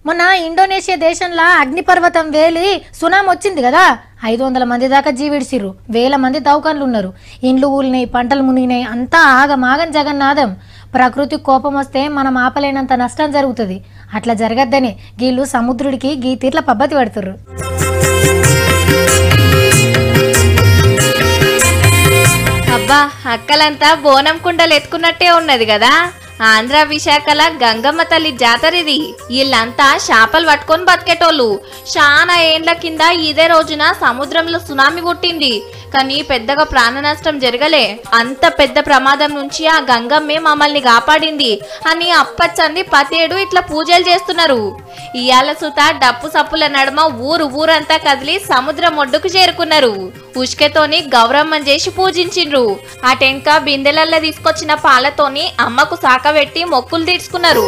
మొన్న ఇండోనేషియా దేశంలో అగ్నిపర్వతం వేలి సునామీ వచ్చింది కదా. 500 మంది దాకా జీవిడిసిర్రు, వేల మంది దౌకాన్లు ఉన్నారు, ఇండ్లు ఊలినాయి, పంటలు మునిగినాయి, అంతా ఆగమాగం జగన్నాథం. ప్రకృతి కోపం వస్తే మనం ఆపలేనంత నష్టం జరుగుతుంది. అట్లా జరగద్దని గీళ్ళు సముద్రుడికి గీ తీర్ల పబ్బతి పెడుతుర్రు. అబ్బా, అక్కలంతా బోనం కుండలు ఎత్తుకున్నట్టే ఉన్నది కదా. ఆంధ్ర విశాఖల గంగమ్మ తల్లి జాతరిది. వీళ్ళంతా చేపలు పట్టుకొని బతికేటోళ్ళు. చాలా ఏండ్ల కింద ఇదే రోజున సముద్రంలో సునామీ పుట్టింది, కానీ పెద్దగా ప్రాణ నష్టం జరగలే. అంత పెద్ద ప్రమాదం నుంచి ఆ గంగమ్మే మమ్మల్ని కాపాడింది అని అప్పచ్చంది పతేడు ఇట్లా పూజలు చేస్తున్నారు. ఇయాల సుత డప్పు సప్పుల నడుమ ఊరంతా కదిలి సముద్రం ఒడ్డుకు చేరుకున్నారు. ఉష్కెతోని గౌరమ్మని చేసి పూజించిండ్రు. ఆ టెంక బిందెలల్లో తీసుకొచ్చిన పాలతోని అమ్మకు సాకబెట్టి మొక్కులు తీర్చుకున్నారు.